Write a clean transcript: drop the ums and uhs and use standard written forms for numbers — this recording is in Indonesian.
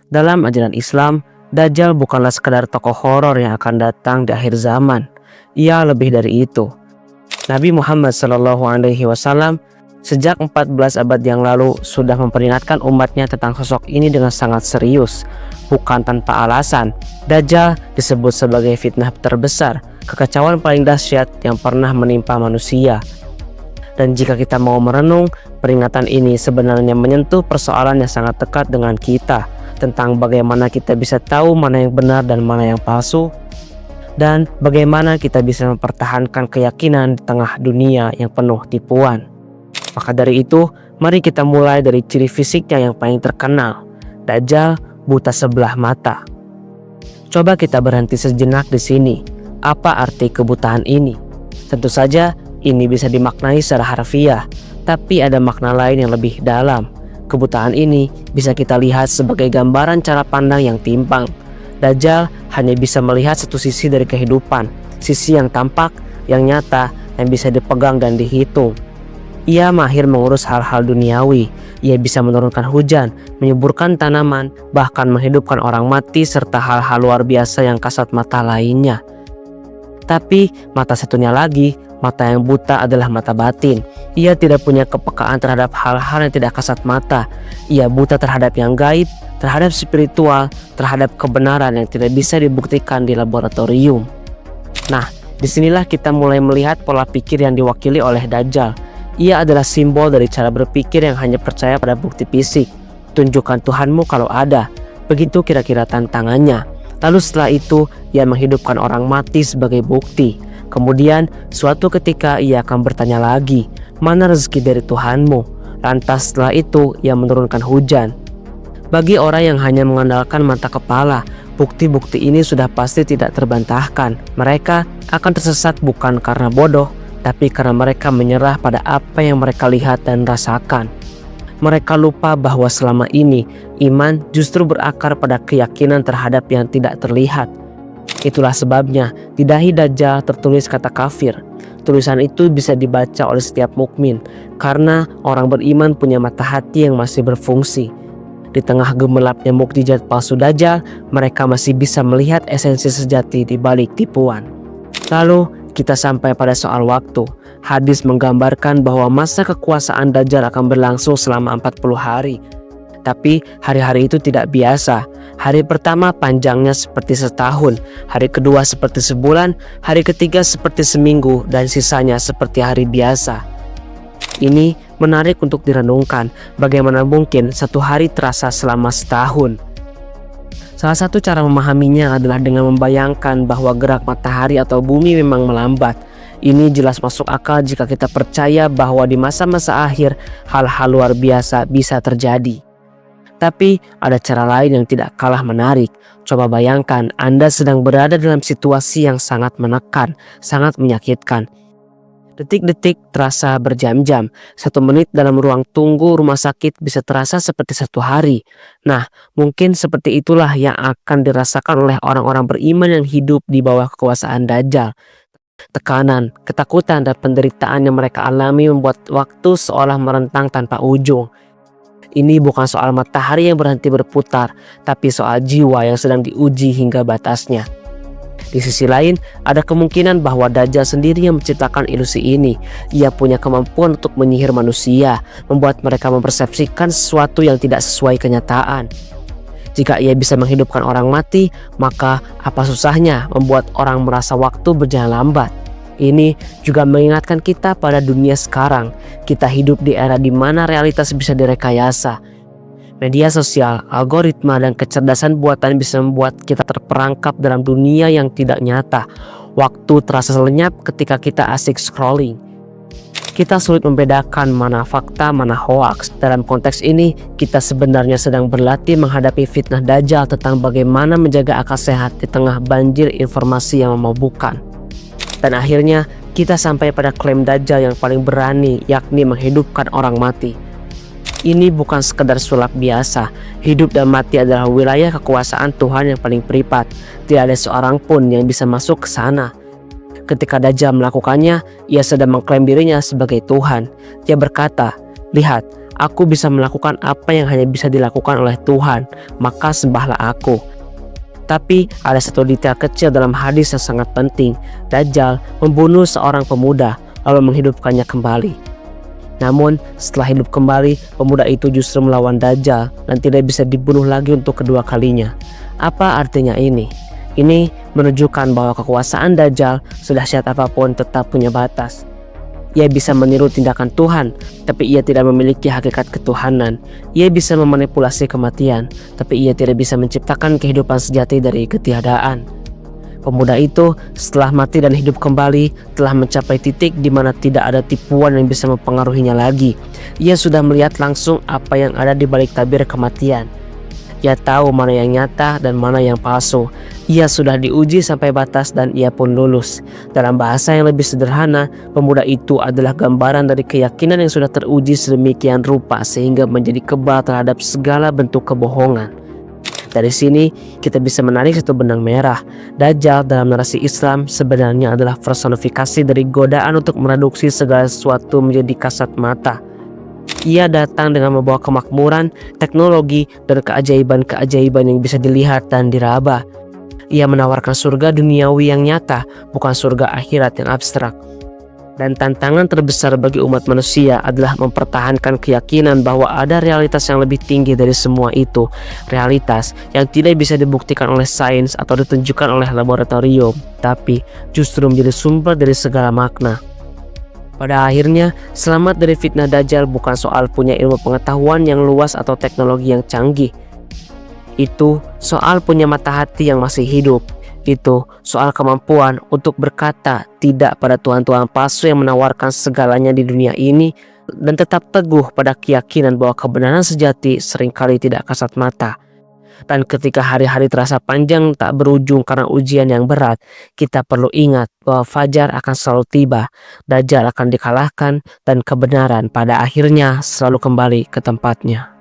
Dalam ajaran Islam, Dajjal bukanlah sekadar tokoh horor yang akan datang di akhir zaman. Ia lebih dari itu. Nabi Muhammad SAW sejak 14 abad yang lalu sudah memperingatkan umatnya tentang sosok ini dengan sangat serius. Bukan tanpa alasan, Dajjal disebut sebagai fitnah terbesar, kekacauan paling dahsyat yang pernah menimpa manusia. Dan jika kita mau merenung, peringatan ini sebenarnya menyentuh persoalan yang sangat dekat dengan kita, tentang bagaimana kita bisa tahu mana yang benar dan mana yang palsu, dan bagaimana kita bisa mempertahankan keyakinan di tengah dunia yang penuh tipuan. Maka dari itu, mari kita mulai dari ciri fisiknya yang paling terkenal. Dajjal buta sebelah mata. Coba kita berhenti sejenak di sini. Apa arti kebutaan ini? Tentu saja ini bisa dimaknai secara harfiah, tapi ada makna lain yang lebih dalam. Kebutaan ini bisa kita lihat sebagai gambaran cara pandang yang timpang. Dajjal hanya bisa melihat satu sisi dari kehidupan, sisi yang tampak, yang nyata, yang bisa dipegang dan dihitung. Ia mahir mengurus hal-hal duniawi. Ia bisa menurunkan hujan, menyuburkan tanaman, bahkan menghidupkan orang mati serta hal-hal luar biasa yang kasat mata lainnya. Tapi mata satunya lagi, mata yang buta adalah mata batin. Ia tidak punya kepekaan terhadap hal-hal yang tidak kasat mata. Ia buta terhadap yang gaib, terhadap spiritual, terhadap kebenaran yang tidak bisa dibuktikan di laboratorium. Nah, disinilah kita mulai melihat pola pikir yang diwakili oleh Dajjal. Ia adalah simbol dari cara berpikir yang hanya percaya pada bukti fisik. Tunjukkan Tuhanmu kalau ada. Begitu kira-kira tantangannya. Lalu setelah itu, ia menghidupkan orang mati sebagai bukti. Kemudian, suatu ketika ia akan bertanya lagi, mana rezeki dari Tuhanmu? Lantas setelah itu, ia menurunkan hujan. Bagi orang yang hanya mengandalkan mata kepala, bukti-bukti ini sudah pasti tidak terbantahkan. Mereka akan tersesat bukan karena bodoh, tapi karena mereka menyerah pada apa yang mereka lihat dan rasakan. Mereka lupa bahwa selama ini iman justru berakar pada keyakinan terhadap yang tidak terlihat. Itulah sebabnya di dahi Dajjal tertulis kata kafir. Tulisan itu bisa dibaca oleh setiap mukmin karena orang beriman punya mata hati yang masih berfungsi. Di tengah gemerlapnya mukjizat palsu Dajjal, mereka masih bisa melihat esensi sejati di balik tipuan. Lalu kita sampai pada soal waktu. Hadis menggambarkan bahwa masa kekuasaan Dajjal akan berlangsung selama 40 hari. Tapi hari-hari itu tidak biasa. Hari pertama panjangnya seperti setahun, hari kedua seperti sebulan, hari ketiga seperti seminggu, dan sisanya seperti hari biasa. Ini menarik untuk direnungkan, bagaimana mungkin satu hari terasa selama setahun. Salah satu cara memahaminya adalah dengan membayangkan bahwa gerak matahari atau bumi memang melambat. Ini jelas masuk akal jika kita percaya bahwa di masa-masa akhir hal-hal luar biasa bisa terjadi. Tapi ada cara lain yang tidak kalah menarik. Coba bayangkan Anda sedang berada dalam situasi yang sangat menekan, sangat menyakitkan. Detik-detik terasa berjam-jam. 1 menit dalam ruang tunggu rumah sakit bisa terasa seperti 1 hari. Nah, mungkin seperti itulah yang akan dirasakan oleh orang-orang beriman yang hidup di bawah kekuasaan Dajjal. Tekanan, ketakutan, dan penderitaan yang mereka alami membuat waktu seolah merentang tanpa ujung. Ini bukan soal matahari yang berhenti berputar, tapi soal jiwa yang sedang diuji hingga batasnya. Di sisi lain, ada kemungkinan bahwa Dajjal sendiri yang menciptakan ilusi ini. Ia punya kemampuan untuk menyihir manusia, membuat mereka mempersepsikan sesuatu yang tidak sesuai kenyataan. Jika ia bisa menghidupkan orang mati, maka apa susahnya membuat orang merasa waktu berjalan lambat. Ini juga mengingatkan kita pada dunia sekarang. Kita hidup di era di mana realitas bisa direkayasa. Media sosial, algoritma, dan kecerdasan buatan bisa membuat kita terperangkap dalam dunia yang tidak nyata. Waktu terasa lenyap ketika kita asik scrolling. Kita sulit membedakan mana fakta, mana hoaks. Dalam konteks ini, kita sebenarnya sedang berlatih menghadapi fitnah Dajjal tentang bagaimana menjaga akal sehat di tengah banjir informasi yang memabukkan. Dan akhirnya, kita sampai pada klaim Dajjal yang paling berani, yakni menghidupkan orang mati. Ini bukan sekedar sulap biasa. Hidup dan mati adalah wilayah kekuasaan Tuhan yang paling privat. Tidak ada seorang pun yang bisa masuk ke sana. Ketika Dajjal melakukannya, ia sedang mengklaim dirinya sebagai Tuhan. Dia berkata, "Lihat, Aku bisa melakukan apa yang hanya bisa dilakukan oleh Tuhan, maka sembahlah aku. Tapi ada satu detail kecil dalam hadis yang sangat penting. Dajjal membunuh seorang pemuda lalu menghidupkannya kembali. Namun setelah hidup kembali, pemuda itu justru melawan Dajjal dan tidak bisa dibunuh lagi untuk kedua kalinya. Apa artinya ini? Ini menunjukkan bahwa kekuasaan Dajjal sedahsyat apapun tetap punya batas. Ia bisa meniru tindakan Tuhan, tapi ia tidak memiliki hakikat ketuhanan. Ia bisa memanipulasi kematian, tapi ia tidak bisa menciptakan kehidupan sejati dari ketiadaan. Pemuda itu setelah mati dan hidup kembali telah mencapai titik di mana tidak ada tipuan yang bisa mempengaruhinya lagi. Ia sudah melihat langsung apa yang ada di balik tabir kematian. Ia tahu mana yang nyata dan mana yang palsu. Ia sudah diuji sampai batas dan ia pun lulus. Dalam bahasa yang lebih sederhana, pemuda itu adalah gambaran dari keyakinan yang sudah teruji sedemikian rupa sehingga menjadi kebal terhadap segala bentuk kebohongan. Dari sini kita bisa menarik satu benang merah. Dajjal dalam narasi Islam sebenarnya adalah personifikasi dari godaan untuk mereduksi segala sesuatu menjadi kasat mata. Ia datang dengan membawa kemakmuran, teknologi, dan keajaiban-keajaiban yang bisa dilihat dan diraba. Ia menawarkan surga duniawi yang nyata, bukan surga akhirat yang abstrak. Dan tantangan terbesar bagi umat manusia adalah mempertahankan keyakinan bahwa ada realitas yang lebih tinggi dari semua itu. Realitas yang tidak bisa dibuktikan oleh sains atau ditunjukkan oleh laboratorium, tapi justru menjadi sumber dari segala makna. Pada akhirnya, selamat dari fitnah Dajjal bukan soal punya ilmu pengetahuan yang luas atau teknologi yang canggih. Itu soal punya mata hati yang masih hidup. Itu soal kemampuan untuk berkata tidak pada tuhan-tuhan palsu yang menawarkan segalanya di dunia ini dan tetap teguh pada keyakinan bahwa kebenaran sejati seringkali tidak kasat mata. Dan ketika hari-hari terasa panjang tak berujung karena ujian yang berat, kita perlu ingat bahwa fajar akan selalu tiba, Dajjal akan dikalahkan, dan kebenaran pada akhirnya selalu kembali ke tempatnya.